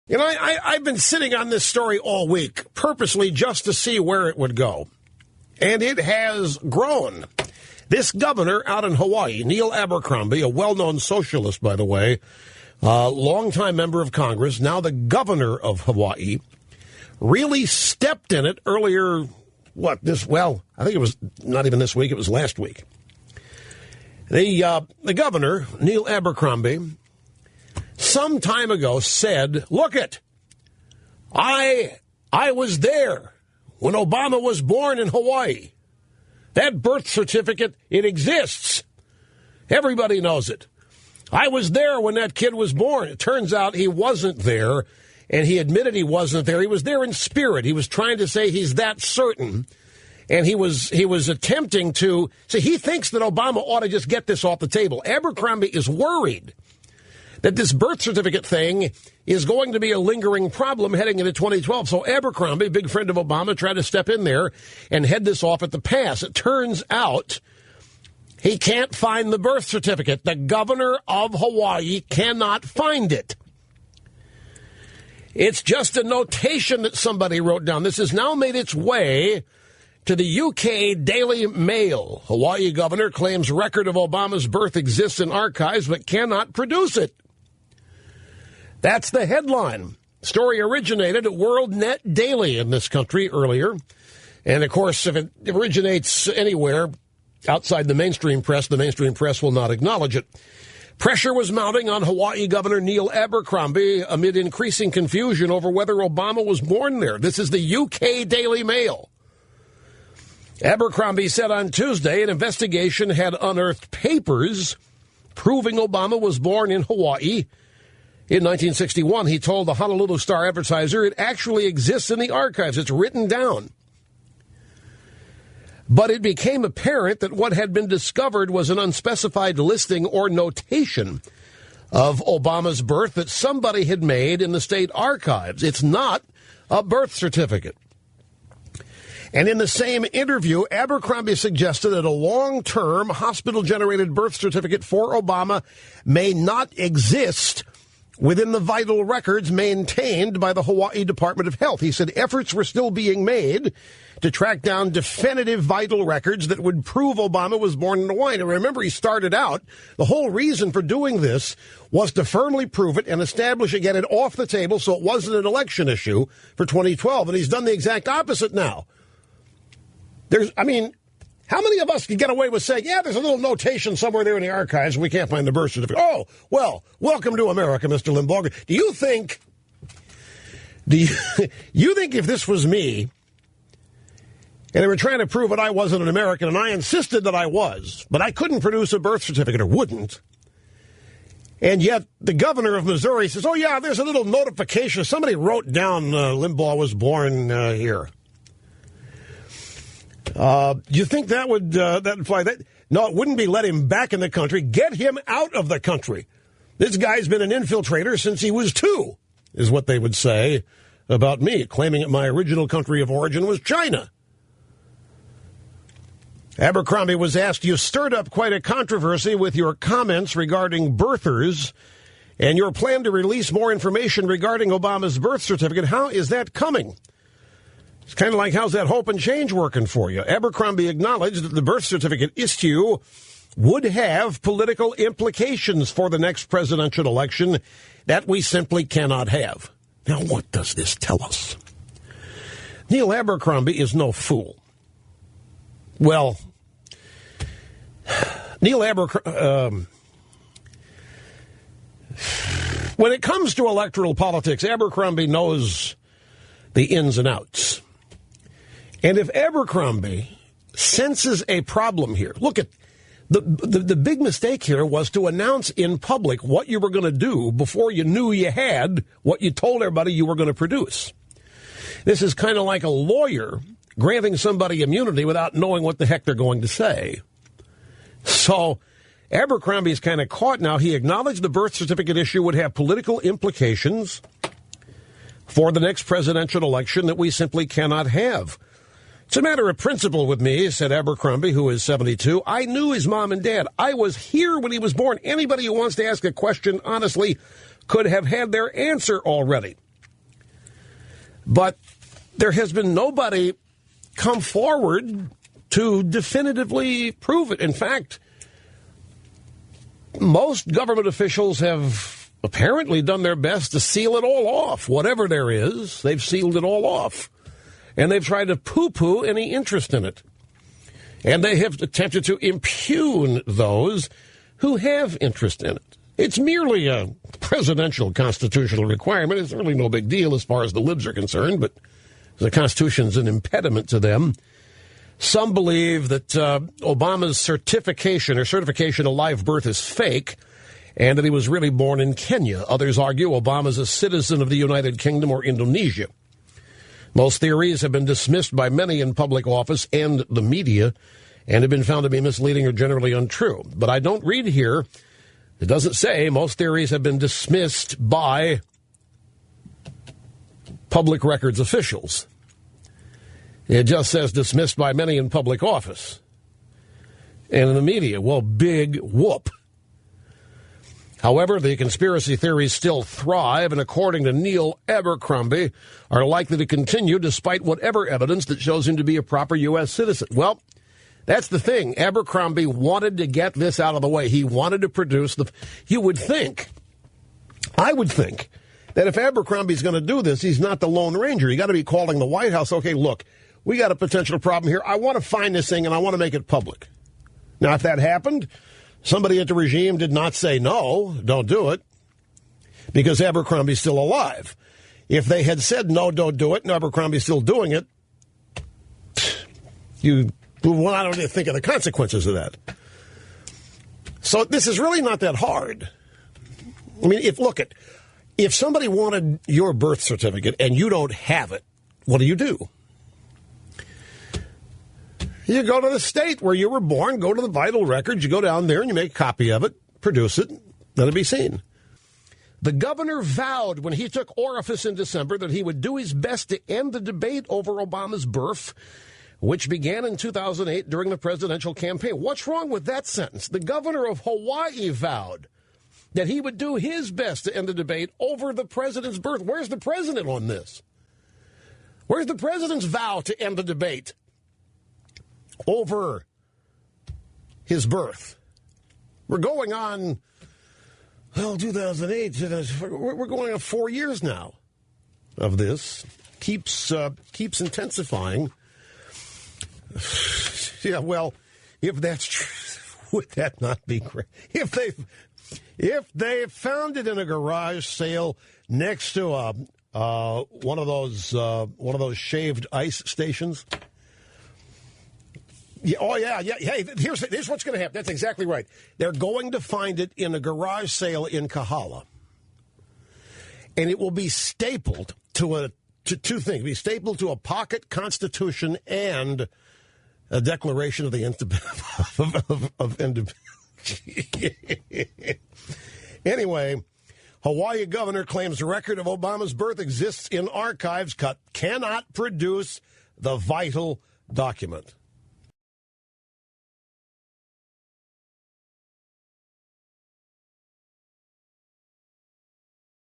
You know, I've been sitting on this story all week, purposely just to see where it would go. And it has grown. This governor out in Hawaii, Neil Abercrombie, a well-known socialist, by the way, longtime member of Congress, now the governor of Hawaii, really stepped in it earlier, I think it was not even this week, it was last week. The governor, Neil Abercrombie, some time ago said, look it, I was there when Obama was born in Hawaii. That birth certificate, it exists. Everybody knows it. I was there when that kid was born. It turns out he wasn't there, and he admitted he wasn't there. He was there in spirit. He was trying to say he's that certain, and he was attempting to see. He thinks that Obama ought to just get this off the table. Abercrombie is worried that this birth certificate thing is going to be a lingering problem heading into 2012. So Abercrombie, big friend of Obama, tried to step in there and head this off at the pass. It turns out he can't find the birth certificate. The governor of Hawaii cannot find it. It's just a notation that somebody wrote down. This has now made its way to the UK Daily Mail. Hawaii governor claims record of Obama's birth exists in archives but cannot produce it. That's the headline. Story originated at WorldNet Daily in this country earlier. And, of course, if it originates anywhere outside the mainstream press will not acknowledge it. Pressure was mounting on Hawaii Governor Neil Abercrombie amid increasing confusion over whether Obama was born there. This is the UK Daily Mail. Abercrombie said on Tuesday an investigation had unearthed papers proving Obama was born in Hawaii. In 1961, he told the Honolulu Star-Advertiser it actually exists in the archives. It's written down. But it became apparent that what had been discovered was an unspecified listing or notation of Obama's birth that somebody had made in the state archives. It's not a birth certificate. And in the same interview, Abercrombie suggested that a long-term hospital-generated birth certificate for Obama may not exist within the vital records maintained by the Hawaii Department of Health. He said efforts were still being made to track down definitive vital records that would prove Obama was born in Hawaii. And remember, he started out, the whole reason for doing this was to firmly prove it and establish it, get it off the table so it wasn't an election issue for 2012. And he's done the exact opposite now. How many of us can get away with saying, yeah, there's a little notation somewhere there in the archives and we can't find the birth certificate? Oh, well, welcome to America, Mr. Limbaugh. Do you think if this was me and they were trying to prove that I wasn't an American and I insisted that I was, but I couldn't produce a birth certificate or wouldn't, and yet the governor of Missouri says, oh, yeah, there's a little notification. Somebody wrote down Limbaugh was born here. Do you think that would imply that? No, it wouldn't be let him back in the country. Get him out of the country. This guy's been an infiltrator since he was 2, is what they would say about me, claiming that my original country of origin was China. Abercrombie was asked, you stirred up quite a controversy with your comments regarding birthers and your plan to release more information regarding Obama's birth certificate. How is that coming? It's kind of like, how's that hope and change working for you? Abercrombie acknowledged that the birth certificate issue would have political implications for the next presidential election that we simply cannot have. Now, what does this tell us? Neil Abercrombie is no fool. Well, Neil Abercrombie, when it comes to electoral politics, Abercrombie knows the ins and outs. And if Abercrombie senses a problem here, look at the big mistake here was to announce in public what you were going to do before you knew you had what you told everybody you were going to produce. This is kind of like a lawyer granting somebody immunity without knowing what the heck they're going to say. So Abercrombie's kind of caught now. He acknowledged the birth certificate issue would have political implications for the next presidential election that we simply cannot have. It's a matter of principle with me, said Abercrombie, who is 72. I knew his mom and dad. I was here when he was born. Anybody who wants to ask a question honestly could have had their answer already. But there has been nobody come forward to definitively prove it. In fact, most government officials have apparently done their best to seal it all off. Whatever there is, they've sealed it all off. And they've tried to poo-poo any interest in it. And they have attempted to impugn those who have interest in it. It's merely a presidential constitutional requirement. It's really no big deal as far as the libs are concerned, but the Constitution's an impediment to them. Some believe that Obama's certification of live birth is fake and that he was really born in Kenya. Others argue Obama's a citizen of the United Kingdom or Indonesia. Most theories have been dismissed by many in public office and the media and have been found to be misleading or generally untrue. But I don't read here, it doesn't say most theories have been dismissed by public records officials. It just says dismissed by many in public office and in the media. Well, big whoop. However, the conspiracy theories still thrive, and according to Neil Abercrombie, are likely to continue despite whatever evidence that shows him to be a proper U.S. citizen. Well, that's the thing. Abercrombie wanted to get this out of the way. He wanted to produce I would think, that if Abercrombie's going to do this, he's not the Lone Ranger. You got to be calling the White House, okay, look, we got a potential problem here. I want to find this thing, and I want to make it public. Now, if that happened, somebody at the regime did not say, no, don't do it, because Abercrombie's still alive. If they had said, no, don't do it, and Abercrombie's still doing it, I don't think of the consequences of that. So this is really not that hard. I mean, if somebody wanted your birth certificate and you don't have it, what do? You go to the state where you were born, go to the vital records, you go down there and you make a copy of it, produce it, let it be seen. The governor vowed when he took office in December that he would do his best to end the debate over Obama's birth, which began in 2008 during the presidential campaign. What's wrong with that sentence? The governor of Hawaii vowed that he would do his best to end the debate over the president's birth. Where's the president on this? Where's the president's vow to end the debate over his birth? We're going on, 2008. We're going on 4 years now of this. Keeps intensifying. Yeah, well, if that's true, would that not be great? If they found it in a garage sale next to one of those shaved ice stations. Yeah, yeah. Hey, here's what's going to happen. That's exactly right. They're going to find it in a garage sale in Kahala, and it will be stapled to two things. Be stapled to a pocket constitution and a declaration of the independence. Anyway, Hawaii governor claims the record of Obama's birth exists in archives, cannot produce the vital document.